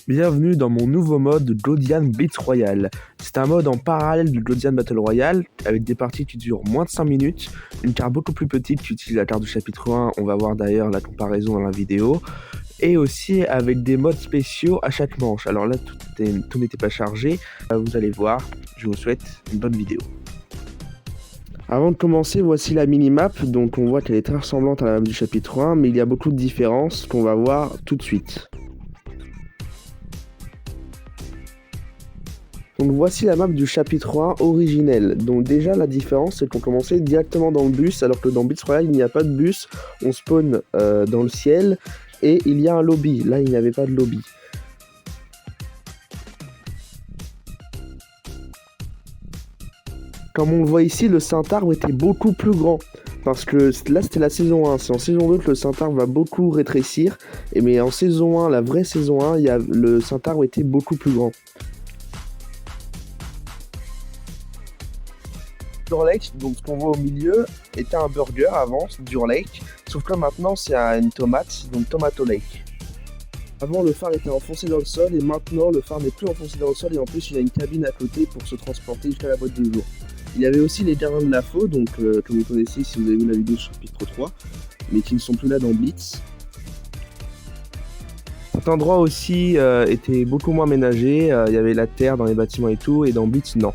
Bienvenue dans mon nouveau mode Jodian Blitz Royale. C'est un mode en parallèle de Jodian Battle Royale, avec des parties qui durent moins de 5 minutes, une carte beaucoup plus petite qui utilise la carte du chapitre 1, on va voir d'ailleurs la comparaison dans la vidéo, et aussi avec des modes spéciaux à chaque manche. Alors là, tout n'était pas chargé, vous allez voir, je vous souhaite une bonne vidéo. Avant de commencer, voici la minimap, donc on voit qu'elle est très ressemblante à la map du chapitre 1, mais il y a beaucoup de différences qu'on va voir tout de suite. Donc voici la map du chapitre 1 originel. Donc déjà la différence c'est qu'on commençait directement dans le bus, alors que dans Blitz Royale il n'y a pas de bus, on spawn dans le ciel et il y a un lobby. Là il n'y avait pas de lobby. Comme on le voit ici, le Saint-Arbre était beaucoup plus grand. Parce que là c'était la saison 1, c'est en saison 2 que le Saint-Arbre va beaucoup rétrécir. Mais en saison 1, la vraie saison 1, le Saint-Arbre était beaucoup plus grand. Durlake, donc ce qu'on voit au milieu, était un burger avant, Durlake, sauf que maintenant c'est une tomate, donc Tomato Lake. Avant le phare était enfoncé dans le sol et maintenant le phare n'est plus enfoncé dans le sol et en plus il y a une cabine à côté pour se transporter jusqu'à la boîte de jour. Il y avait aussi les gardiens de la faux, donc que vous connaissez si vous avez vu la vidéo sur chapitre 3, mais qui ne sont plus là dans Blitz. Cet endroit aussi était beaucoup moins aménagé, il y avait la terre dans les bâtiments et tout, et dans Blitz non.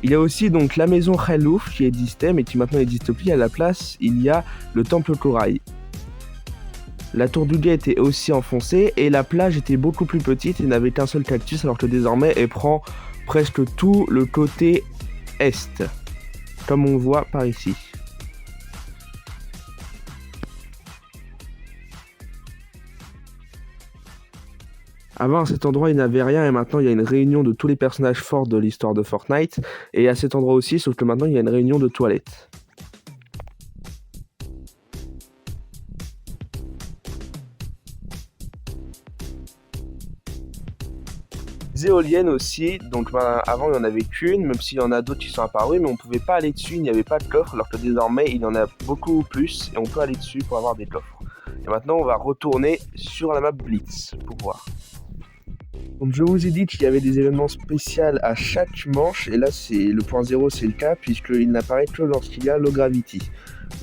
Il y a aussi donc la maison Khelouf qui existait mais qui maintenant n'existe plus. À la place, il y a le temple corail. La tour du guet était aussi enfoncée et la plage était beaucoup plus petite et n'avait qu'un seul cactus alors que désormais elle prend presque tout le côté est, comme on voit par ici. Avant, à cet endroit, il n'y avait rien et maintenant, il y a une réunion de tous les personnages forts de l'histoire de Fortnite. Et à cet endroit aussi, sauf que maintenant, il y a une réunion de toilettes. Les éoliennes aussi, donc avant, il n'y en avait qu'une, même s'il y en a d'autres qui sont apparus, mais on ne pouvait pas aller dessus, il n'y avait pas de coffre, alors que désormais, il y en a beaucoup plus et on peut aller dessus pour avoir des coffres. Et maintenant, on va retourner sur la map Blitz pour voir. Donc je vous ai dit qu'il y avait des événements spéciaux à chaque manche, et là c'est le point 0, c'est le cas, puisqu'il n'apparaît que lorsqu'il y a Low Gravity.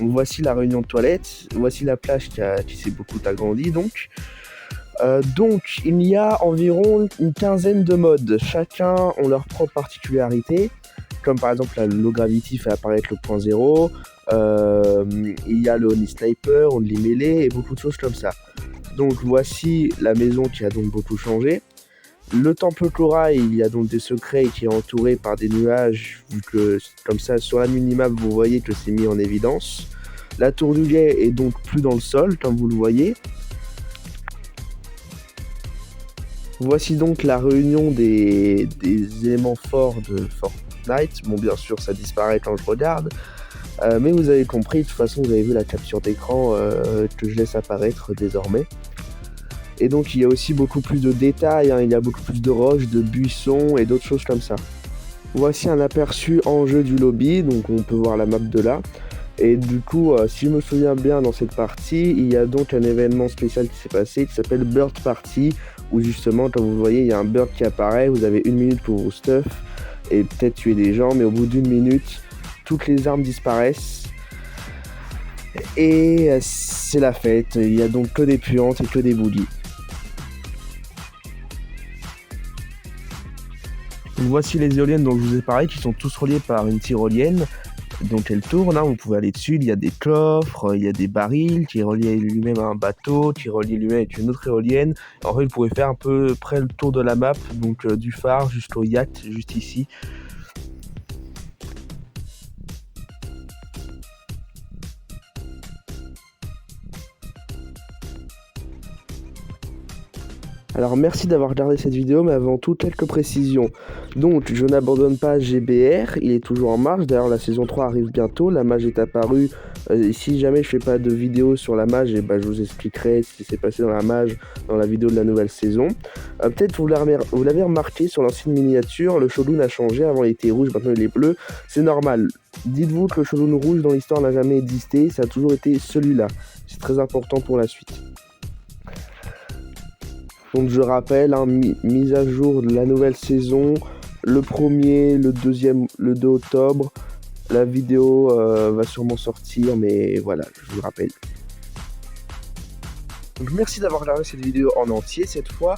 Donc voici la réunion de toilettes, voici la plage qui s'est beaucoup agrandie donc. Il y a environ une quinzaine de modes, chacun ont leur propre particularité, comme par exemple la Low Gravity fait apparaître le point 0, il y a le Only Sniper, Only Melee et beaucoup de choses comme ça. Donc voici la maison qui a donc beaucoup changé. Le temple corail, il y a donc des secrets qui est entouré par des nuages, vu que comme ça sur la minimap vous voyez que c'est mis en évidence. La tour du guet est donc plus dans le sol, comme vous le voyez. Voici donc la réunion des éléments forts de Fortnite. Bon, bien sûr, ça disparaît quand je regarde. Mais vous avez compris, de toute façon, vous avez vu la capture d'écran que je laisse apparaître désormais. Et donc il y a aussi beaucoup plus de détails, il y a beaucoup plus de roches, de buissons et d'autres choses comme ça. Voici un aperçu en jeu du lobby, donc on peut voir la map de là. Et du coup, si je me souviens bien dans cette partie, il y a donc un événement spécial qui s'est passé qui s'appelle Bird Party, où justement, comme vous le voyez, il y a un bird qui apparaît, vous avez 1 minute pour vos stuff, et peut-être tuer des gens, mais au bout d'1 minute, toutes les armes disparaissent. Et c'est la fête, il y a donc que des puantes et que des boogies. Voici les éoliennes dont je vous ai parlé, qui sont tous reliées par une tyrolienne. Donc elle tourne, vous pouvez aller dessus, il y a des coffres, il y a des barils qui est relié lui-même à un bateau, qui est relié lui-même avec une autre éolienne. En fait, vous pouvez faire un peu près le tour de la map, donc du phare jusqu'au yacht, juste ici. Alors merci d'avoir regardé cette vidéo, mais avant tout quelques précisions. Donc je n'abandonne pas GBR, il est toujours en marche, d'ailleurs la saison 3 arrive bientôt, la mage est apparue, si jamais je fais pas de vidéo sur la mage, et je vous expliquerai ce qui s'est passé dans la mage dans la vidéo de la nouvelle saison. Peut-être vous l'avez remarqué sur l'ancienne miniature, le Shogun a changé, avant il était rouge, maintenant il est bleu, c'est normal. Dites-vous que le Shogun rouge dans l'histoire n'a jamais existé, ça a toujours été celui-là, c'est très important pour la suite. Donc je rappelle, hein, mise à jour de la nouvelle saison, le 1er, le 2e, le 2 octobre. La vidéo va sûrement sortir, mais voilà, je vous rappelle. Donc merci d'avoir regardé cette vidéo en entier cette fois.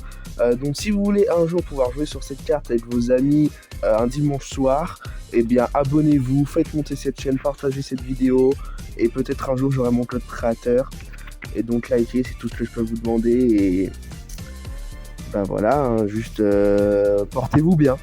Donc si vous voulez un jour pouvoir jouer sur cette carte avec vos amis un dimanche soir, eh bien abonnez-vous, faites monter cette chaîne, partagez cette vidéo, et peut-être un jour j'aurai mon code créateur. Et donc likez, c'est tout ce que je peux vous demander. Et ben voilà, hein, juste portez-vous bien.